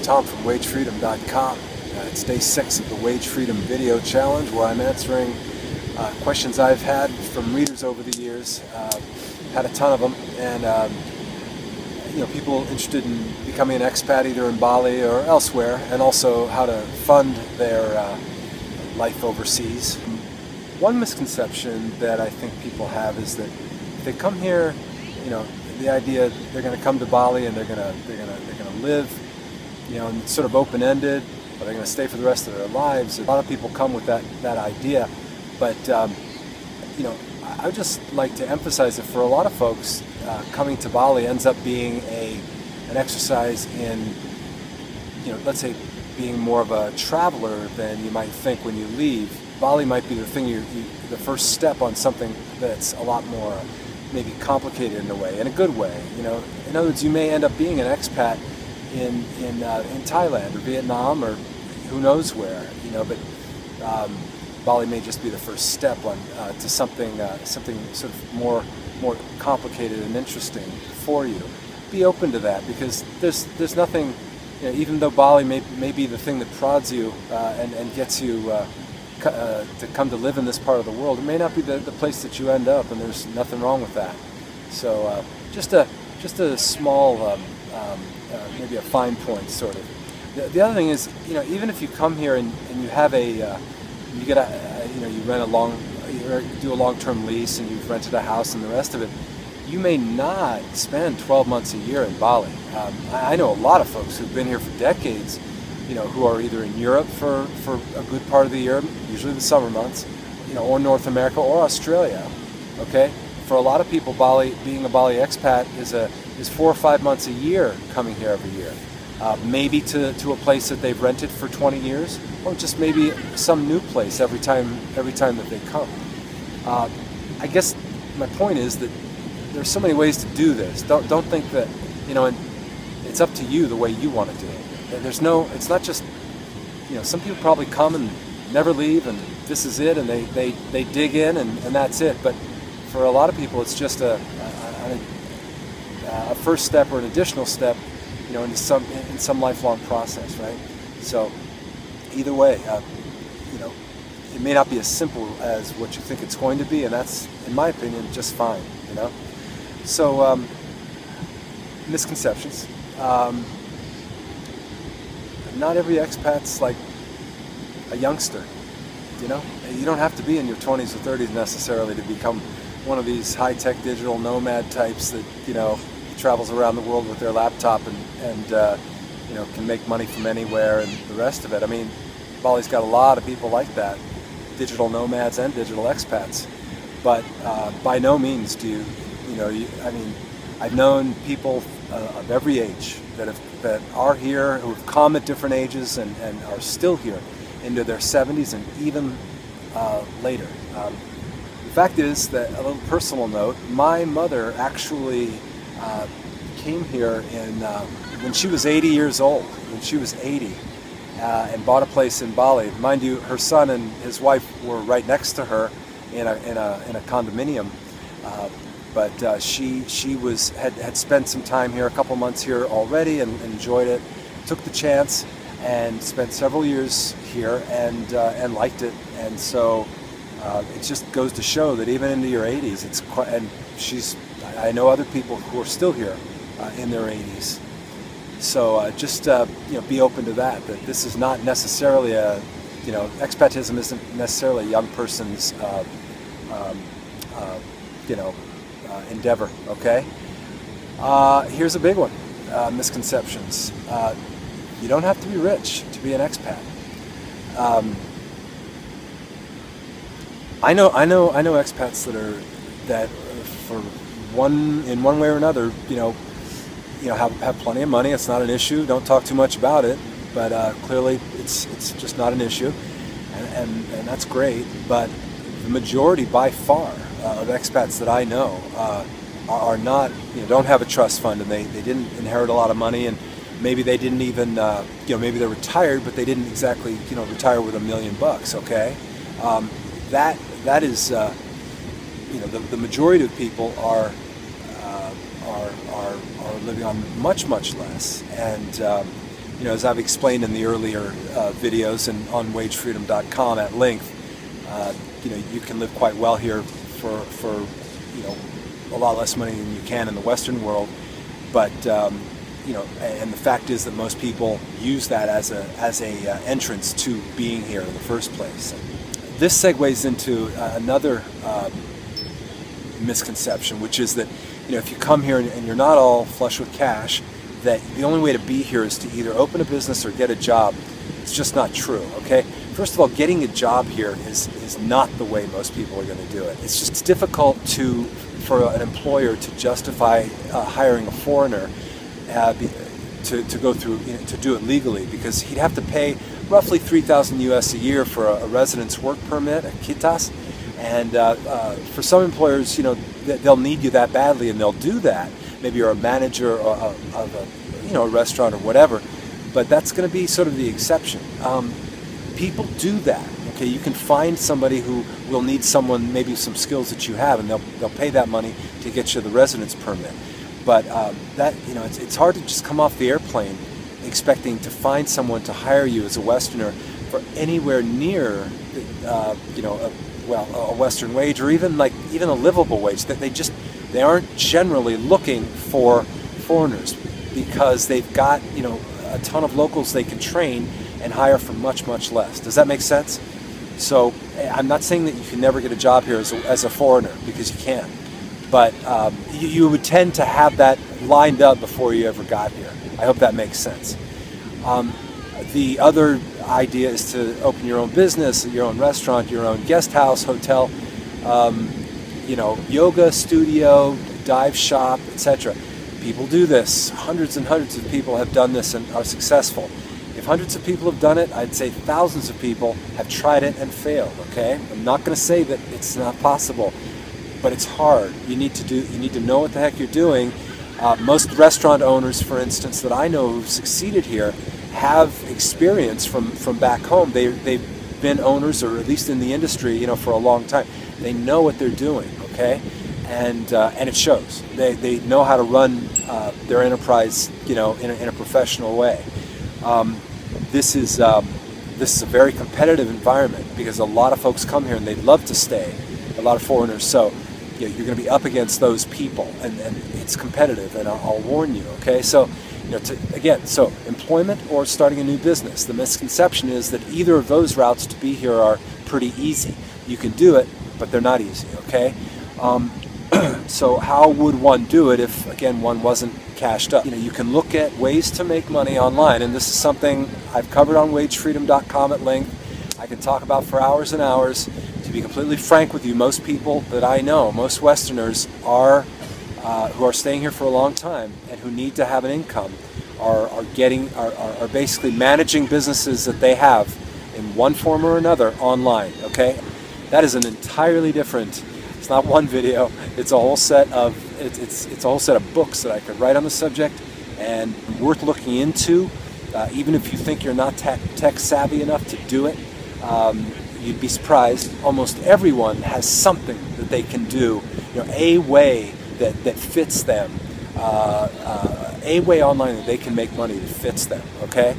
Tom from WageFreedom.com. It's day 6 of the Wage Freedom Video Challenge, where I'm answering questions I've had from readers over the years. Had a ton of them, and people interested in becoming an expat either in Bali or elsewhere, and also how to fund their life overseas. One misconception that I think people have is that if they come here, the idea they're going to come to Bali and they're going to live, and sort of open-ended, or they're going to stay for the rest of their lives. A lot of people come with that idea, but I would just like to emphasize that for a lot of folks, coming to Bali ends up being an exercise in, let's say, being more of a traveler than you might think when you leave. Bali might be the thing, the first step on something that's a lot more maybe complicated in a way, in a good way. In other words, you may end up being an expat in Thailand or Vietnam or who knows where, but Bali may just be the first step on to something sort of more complicated and interesting for you. Be open to that, because there's nothing, even though Bali may be the thing that prods you and gets you to come to live in this part of the world, it may not be the place that you end up, and there's nothing wrong with that. So just a small maybe a fine point, sort of. The other thing is, even if you come here and you have you do a long-term lease and you've rented a house and the rest of it, you may not spend 12 months a year in Bali. I know a lot of folks who've been here for decades, who are either in Europe for a good part of the year, usually the summer months, or North America or Australia. Okay, for a lot of people, Bali, being a Bali expat, is 4 or 5 months a year coming here every year. Maybe to a place that they've rented for 20 years, or just maybe some new place every time that they come. I guess my point is that there's so many ways to do this. Don't think that it's up to you the way you want to do it. It's not just, some people probably come and never leave, and this is it, and they dig in and that's it. But for a lot of people, it's just a first step or an additional step, in some lifelong process, right? So either way, it may not be as simple as what you think it's going to be, and that's, in my opinion, just fine. So misconceptions. Not every expat's like a youngster. You don't have to be in your 20s or 30s necessarily to become one of these high-tech digital nomad types that travels around the world with their laptop and can make money from anywhere and the rest of it. I mean, Bali's got a lot of people like that, digital nomads and digital expats. But by no means do I've known people of every age that are here, who have come at different ages and are still here into their 70s and even later. The fact is that, a little personal note, my mother actually came here when she was 80 years old, when she was 80, and bought a place in Bali. Mind you, her son and his wife were right next to her in a condominium. But she had spent some time here, a couple months here already, and enjoyed it. Took the chance and spent several years here and liked it. And so it just goes to show that even into your 80s, it's quite. And I know other people who are still here in their 80s. So just be open to that. That this is not necessarily expatism isn't necessarily a young person's endeavor. Okay. Here's a big one. Misconceptions. You don't have to be rich to be an expat. I know expats that in one way or another, have plenty of money. It's not an issue. Don't talk too much about it. But clearly, it's just not an issue, and that's great. But the majority, by far, of expats that I know are not, don't have a trust fund, and they didn't inherit a lot of money, and maybe they didn't even, maybe they're retired, but they didn't exactly, retire with $1 million. Okay, that is, the majority of people are living on much less, and as I've explained in the earlier videos and on wagefreedom.com at length, you can live quite well here for a lot less money than you can in the Western world. But and the fact is that most people use that as a entrance to being here in the first place. This segues into another misconception, which is that if you come here and you're not all flush with cash, that the only way to be here is to either open a business or get a job. It's just not true. Okay. First of all, getting a job here is not the way most people are going to do it. It's just difficult for an employer to justify hiring a foreigner to go through to do it legally, because he'd have to pay roughly 3,000 US a year for a residence work permit, a quitas, and for some employers, they'll need you that badly, and they'll do that. Maybe you're a manager of a restaurant or whatever, but that's going to be sort of the exception. People do that. Okay, you can find somebody who will need someone, maybe some skills that you have, and they'll pay that money to get you the residence permit. But it's hard to just come off the airplane expecting to find someone to hire you as a Westerner for anywhere near a Western wage, or even a livable wage. That they aren't generally looking for foreigners, because they've got a ton of locals they can train and hire for much, much less. Does that make sense? So I'm not saying that you can never get a job here as a foreigner, because you can, but you would tend to have that lined up before you ever got here. I hope that makes sense. The other idea is to open your own business, your own restaurant, your own guest house, hotel, yoga studio, dive shop, etc. People do this. Hundreds and hundreds of people have done this and are successful. If hundreds of people have done it, I'd say thousands of people have tried it and failed. Okay, I'm not going to say that it's not possible, but it's hard. You need to know what the heck you're doing. Most restaurant owners, for instance, that I know who've succeeded here, have experience from back home. They've been owners, or at least in the industry, for a long time. They know what they're doing. Okay, and it shows. They know how to run their enterprise, in a professional way. This is a very competitive environment, because a lot of folks come here and they'd love to stay, a lot of foreigners. So you're going to be up against those people, and it's competitive, and I'll warn you. Okay, so so employment or starting a new business. The misconception is that either of those routes to be here are pretty easy. You can do it, but they're not easy. Okay, so how would one do it if, again, one wasn't cashed up? You can look at ways to make money online, and this is something I've covered on wagefreedom.com at length. I can talk about for hours and hours. To be completely frank with you, most people that I know, most Westerners who are staying here for a long time and who need to have an income, are basically managing businesses that they have in one form or another online. Okay, that is an entirely different. It's not one video. It's a whole set of it's a whole set of books that I could write on the subject, and worth looking into. Even if you think you're not tech savvy enough to do it, you'd be surprised. Almost everyone has something that they can do. A way that fits them. A way online that they can make money that fits them. Okay.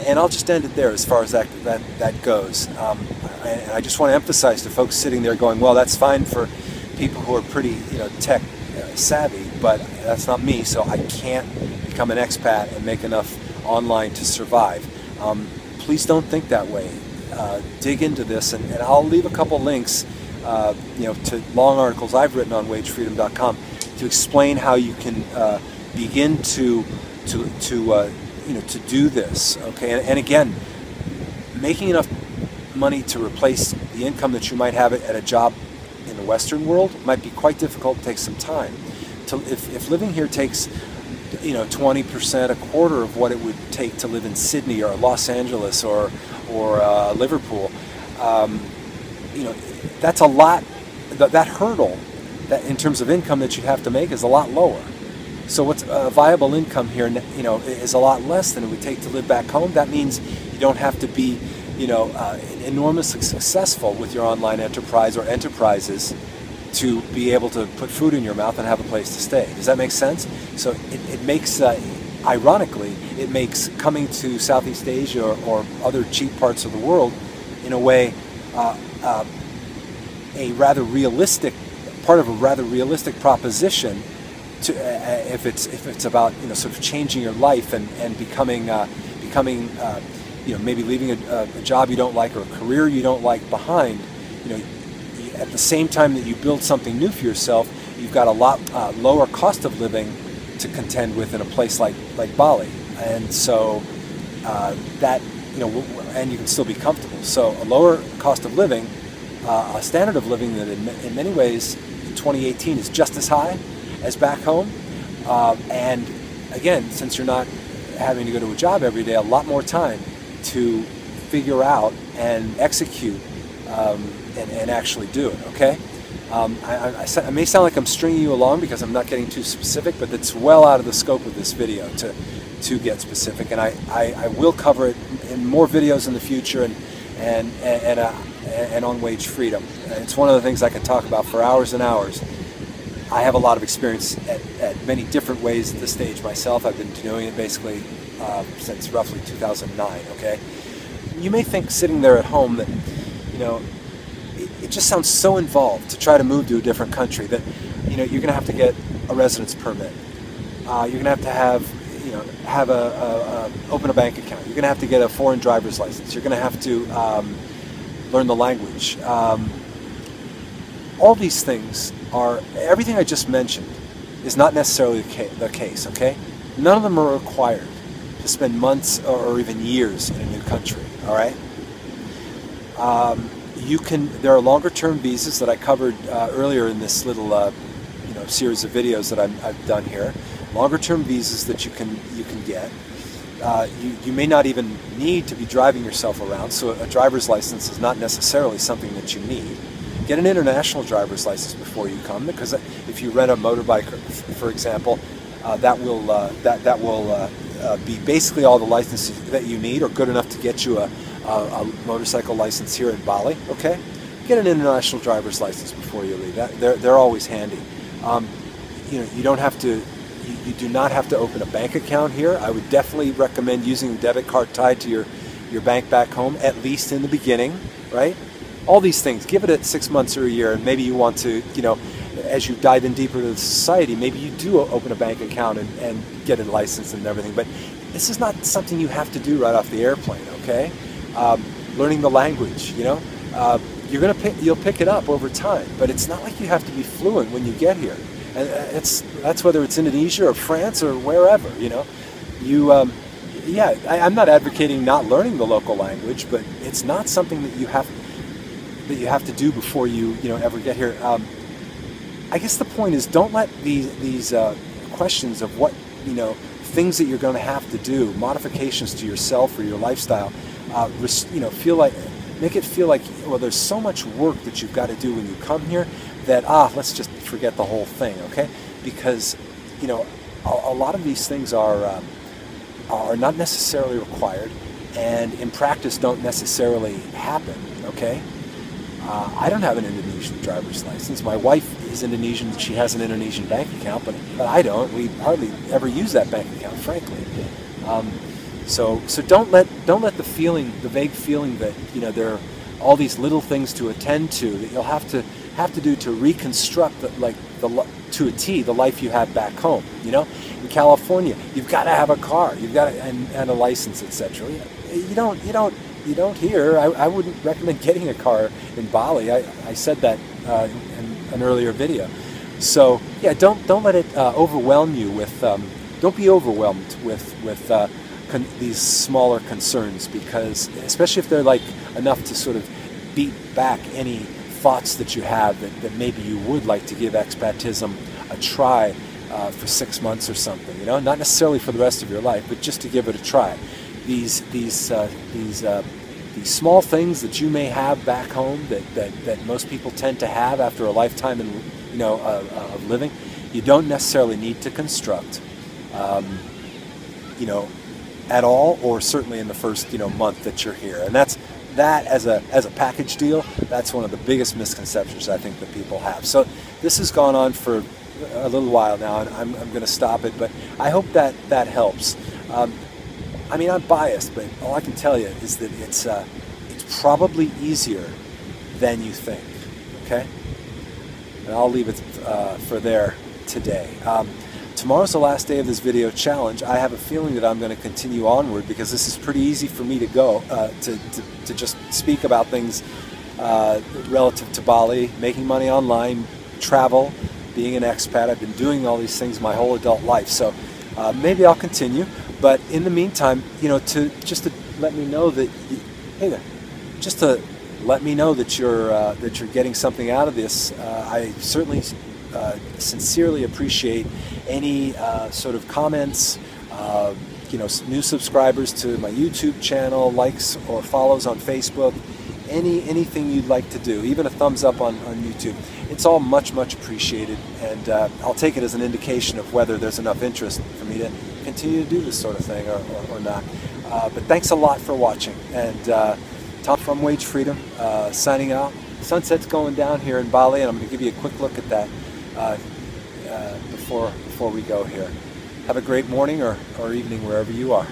And I'll just end it there as far as that goes. And I just want to emphasize to folks sitting there going, well, that's fine for people who are pretty tech savvy, but that's not me, so I can't become an expat and make enough online to survive. Please don't think that way. Dig into this, and I'll leave a couple links to long articles I've written on wagefreedom.com to explain how you can begin to do this. Okay, and again, making enough money to replace the income that you might have at a job in the Western world might be quite difficult. It takes some time. If living here takes 20%, a quarter of what it would take to live in Sydney or Los Angeles or Liverpool, that's a lot. That hurdle, that in terms of income that you'd have to make, is a lot lower. So what's a viable income here, is a lot less than it would take to live back home. That means you don't have to be, enormously successful with your online enterprise or enterprises to be able to put food in your mouth and have a place to stay. Does that make sense? So it makes ironically, it makes coming to Southeast Asia or other cheap parts of the world, in a way, a rather realistic part of a rather realistic proposition. To, if it's about, you know, sort of changing your life and becoming you know, maybe leaving a job you don't like or a career you don't like behind, you know, at the same time that you build something new for yourself, you've got a lot lower cost of living to contend with in a place like Bali, and so that, you know, and you can still be comfortable. So a lower cost of living, a standard of living that in many ways in 2018 is just as high as back home, and again, since you're not having to go to a job every day, a lot more time to figure out and execute and actually do it. Okay, I may sound like I'm stringing you along because I'm not getting too specific, but it's well out of the scope of this video to get specific, and I will cover it in more videos in the future and on wage freedom. It's one of the things I can talk about for hours and hours. I have a lot of experience at many different ways at this stage myself. I've been doing it basically since roughly 2009, okay? You may think sitting there at home that, you know, it just sounds so involved to try to move to a different country that, you know, you're going to have to get a residence permit. You're going to have, you know, open a bank account. You're going to have to get a foreign driver's license. You're going to have to learn the language. All these things are, everything I just mentioned is not necessarily the case, okay? None of them are required to spend months or even years in a new country, all right? There are longer term visas that I covered earlier in this little you know, series of videos that I've done here. Longer term visas that you can get. You may not even need to be driving yourself around, so a driver's license is not necessarily something that you need. Get an international driver's license before you come, because if you rent a motorbike, for example, that will be basically all the licenses that you need, or good enough to get you a motorcycle license here in Bali. Okay, get an international driver's license before you leave. They're always handy. You know, you don't have to. You do not have to open a bank account here. I would definitely recommend using a debit card tied to your bank back home, at least in the beginning, right? All these things, give it 6 months or a year, and maybe you want to, you know, as you dive in deeper into the society, maybe you do open a bank account and get a license and everything, but this is not something you have to do right off the airplane, okay? Learning the language, you know, you'll pick it up over time, but it's not like you have to be fluent when you get here. And that's whether it's Indonesia or France or wherever, you know. Yeah, I'm not advocating not learning the local language, but it's not something that you have to do before you ever get here. I guess the point is, don't let these questions of what, you know, things that you're going to have to do, modifications to yourself or your lifestyle, make it feel like, well, there's so much work that you've got to do when you come here that let's just forget the whole thing, okay? Because, you know, a lot of these things are not necessarily required, and in practice don't necessarily happen, okay? I don't have an Indonesian driver's license. My wife is Indonesian. She has an Indonesian bank account, but I don't. We hardly ever use that bank account, frankly. So don't let the vague feeling that, you know, there are all these little things to attend to that you'll have to do to reconstruct to a T the life you have back home. You know, in California, you've got to have a car, you've got to, and a license, etc. You don't here. I wouldn't recommend getting a car in Bali. I said that in an earlier video. So yeah, don't let it overwhelm you with. Don't be overwhelmed with these smaller concerns, because especially if they're like enough to sort of beat back any thoughts that you have that maybe you would like to give expatism a try for 6 months or something. You know, not necessarily for the rest of your life, but just to give it a try. These small things that you may have back home that most people tend to have after a lifetime of living, you don't necessarily need to construct, you know, at all, or certainly in the first month that you're here. And that as a package deal, that's one of the biggest misconceptions I think that people have. So this has gone on for a little while now, and I'm going to stop it, but I hope that that helps. I mean, I'm biased, but all I can tell you is that it's probably easier than you think, okay? And I'll leave it for there today. Tomorrow's the last day of this video challenge. I have a feeling that I'm going to continue onward because this is pretty easy for me to go, to just speak about things relative to Bali, making money online, travel, being an expat. I've been doing all these things my whole adult life, so maybe I'll continue. But in the meantime, you know, just to let me know that, hey there, just to let me know that you're getting something out of this. I certainly sincerely appreciate any sort of comments, you know, new subscribers to my YouTube channel, likes or follows on Facebook, anything you'd like to do, even a thumbs up on YouTube. It's all much appreciated, and I'll take it as an indication of whether there's enough interest for me to continue to do this sort of thing or not. But thanks a lot for watching, and Tom from Wage Freedom signing out. Sunset's going down here in Bali, and I'm going to give you a quick look at that before we go here. Have a great morning or evening wherever you are.